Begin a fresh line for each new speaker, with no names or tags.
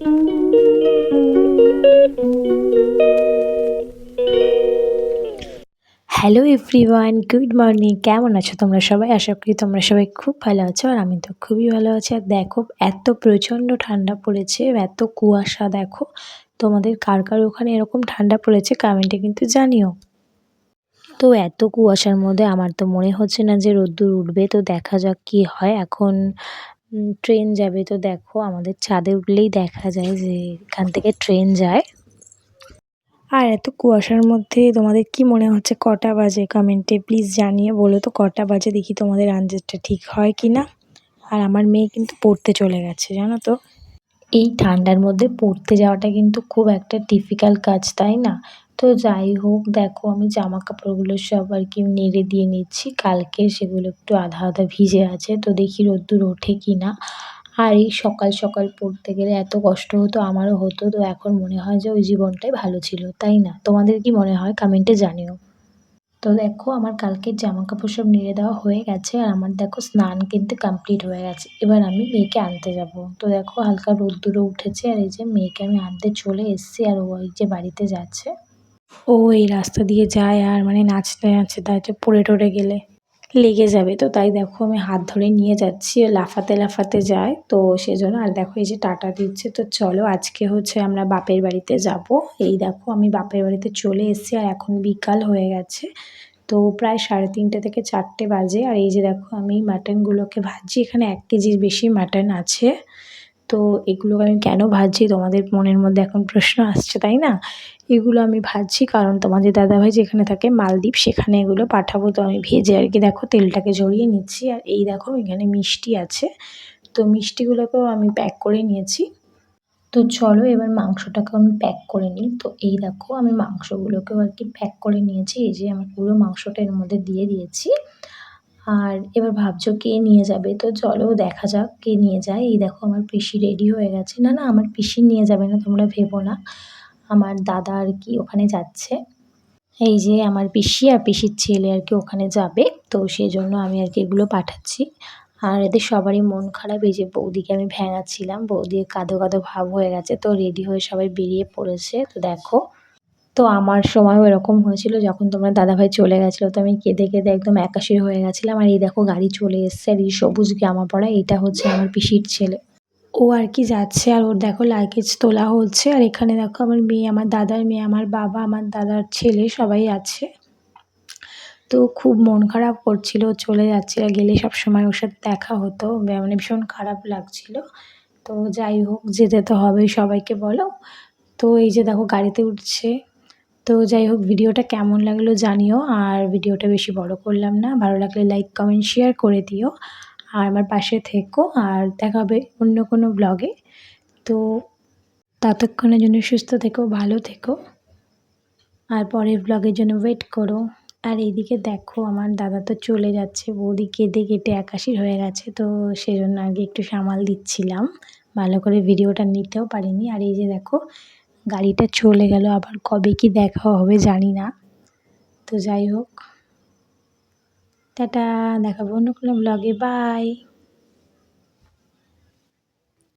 Hello everyone, good morning. কেমন আছো তোমরা সবাই? আশা করি তোমরা সবাই খুব ভালো আছো আর আমি তো খুবই ভালো আছি। আর দেখো এত প্রচণ্ড ঠান্ডা পড়েছে, এত কুয়াশা দেখো। তোমাদের কার কার ওখানে এরকম ঠান্ডা পড়েছে কমেন্টে কিন্তু জানিও। তো এত কুয়াশার মধ্যে আমার তো মনে হচ্ছে না যে রোদ্দুর উঠবে, তো দেখা যাক কি হয়। এখন ট্রেন যাবে, তো দেখো আমাদের ছাদে উঠলেই দেখা যায় যে এখান থেকে ট্রেন যায়। আর এত কুয়াশার মধ্যে তোমাদের কি মনে হচ্ছে কটা বাজে? কমেন্টে প্লিজ জানিয়ে বলো তো কটা বাজে, দেখি তোমাদের আনসারটা ঠিক হয় কি না। আর আমার মেয়ে কিন্তু পড়তে চলে গেছে, জানো তো। এই ঠান্ডার মধ্যে পড়তে যাওয়াটা কিন্তু খুব একটা ডিফিকাল্ট কাজ, তাই না? তো যাই হোক, দেখো আমি জামা কাপড়গুলো সব আর কি নেড়ে দিয়ে নিচ্ছি। কালকে সেগুলো একটু আধা আধা ভিজে আছে, তো দেখি রোদ্দুর ওঠে কি না। আর এই সকাল সকাল পড়তে গেলে এত কষ্ট হতো, আমারও হতো। তো এখন মনে হয় যে ওই জীবনটাই ভালো ছিল, তাই না? তোমাদের কি মনে হয় কমেন্টে জানিও। তো দেখো আমার কালকের জামা কাপড় সব নেড়ে দেওয়া হয়ে গেছে আর আমার দেখো স্নান কিন্তু কমপ্লিট হয়ে গেছে। এবার আমি মেয়েকে আনতে যাব। তো দেখো হালকা রোদ্দুরও উঠেছে আর এই যে মেয়েকে আমি আনতে চলে এসেছি আর ও এই যে বাড়িতে যাচ্ছে। ও এই রাস্তা দিয়ে যায় আর মানে নাচতে নাচতে তাই তো পড়ে টরে গেলে লেগে যাবে। তো তাই দেখো আমি হাত ধরে নিয়ে যাচ্ছি, ও লাফাতে লাফাতে যায়, তো সেজন্য। আর দেখো এই যে টাটা দিচ্ছে। তো চলো আজকে হচ্ছে আমরা বাপের বাড়িতে যাব। এই দেখো আমি বাপের বাড়িতে চলে এসেছি আর এখন বিকাল হয়ে গেছে। তো প্রায় 3:30 থেকে 4টে বাজে। আর এই যে দেখো আমি মাটনগুলোকে ভাজছি, এখানে 1 কেজির বেশি মাটন আছে। তো এগুলোকে আমি কেন ভাজছি তোমাদের মনের মধ্যে এখন প্রশ্ন আসছে, তাই না? এগুলো আমি ভাজছি কারণ তোমাদের দাদাভাই যেখানে থাকে মালদ্বীপ, সেখানে এগুলো পাঠাবো। তো আমি ভেজে আর কি দেখো তেলটাকে ঝরিয়ে নিচ্ছি। আর এই দেখো এখানে মিষ্টি আছে, তো মিষ্টিগুলোকেও আমি প্যাক করে নিয়েছি। তো চলো এবার মাংসটাকেও আমি প্যাক করে নিই। তো এই দেখো আমি মাংসগুলোকেও আর কি প্যাক করে নিয়েছি। এই যে আমি পুরো মাংসটা এর মধ্যে দিয়ে দিয়েছি। আর এবার ভাবছো কে নিয়ে যাবে, তো চলো দেখা যাক কে নিয়ে যায়। এই দেখো আমার পিসি রেডি হয়ে গেছে। না না, আমার পিসি নিয়ে যাবে না, তোমরা ভেবো না। আমার দাদা আর কি ওখানে যাচ্ছে। এই যে আমার পিসি আর পিসির ছেলে আর কি ওখানে যাবে, তো সেজন্য আমি আর কি এগুলো পাঠাচ্ছি। আর এদের সবারই মন খারাপ। এই যে বৌদিকে আমি ভেঙাচ্ছিলাম, বৌদি কাঁদো কাঁদো ভাব হয়ে গেছে, তো রেডি হয়ে সবাই বেরিয়ে পড়েছে। তো দেখো, তো আমার সময়ও এরকম হয়েছিল যখন তোমার দাদাভাই চলে গেছিলো, তো আমি কেঁদে কেঁদে একদম একাশির হয়ে গেছিলাম। আর এই দেখো গাড়ি চলে এসছে আর এই সবুজ জামা পরা এটা হচ্ছে আমার পিসির ছেলে। ও আর কি যাচ্ছে আর ওর দেখো লাগেজ তোলা হচ্ছে। আর এখানে দেখো আমার মেয়ে, আমার দাদার মেয়ে, আমার বাবা, আমার দাদার ছেলে সবাই আছে। তো খুব মন খারাপ করছিল, চলে যাচ্ছিল। গেলে সবসময় ওর সাথে দেখা হতো, মানে ভীষণ খারাপ লাগছিল। তো যাই হোক, যেতে তো হবেই সবাইকে বলো। তো এই যে দেখো গাড়িতে উঠছে। তো যাই হোক, ভিডিওটা কেমন লাগলো জানিও। আর ভিডিওটা বেশি বড় করলাম না, ভালো লাগলে লাইক কমেন্ট শেয়ার করে দিও আর আমার পাশে থেকো। আর দেখা হবে অন্য কোনো ব্লগে। তো ততক্ষণের জন্য সুস্থ থেকো, ভালো থেকো আর পরের ব্লগের জন্য ওয়েট করো। আর এইদিকে দেখো আমার দাদা তো চলে যাচ্ছে, বৌদি কেঁদে কেটে একাশির হয়ে গেছে, তো সেজন্য আগে একটু সামাল দিচ্ছিলাম, ভালো করে ভিডিওটা নিতেও পারিনি। আর এই যে দেখো গাড়িটা চলে গেল, আবার কবে কি দেখা হবে জানি না। তো যাই হোক, টাটা, দেখাবো অন্য কোনো ব্লগে, বাই।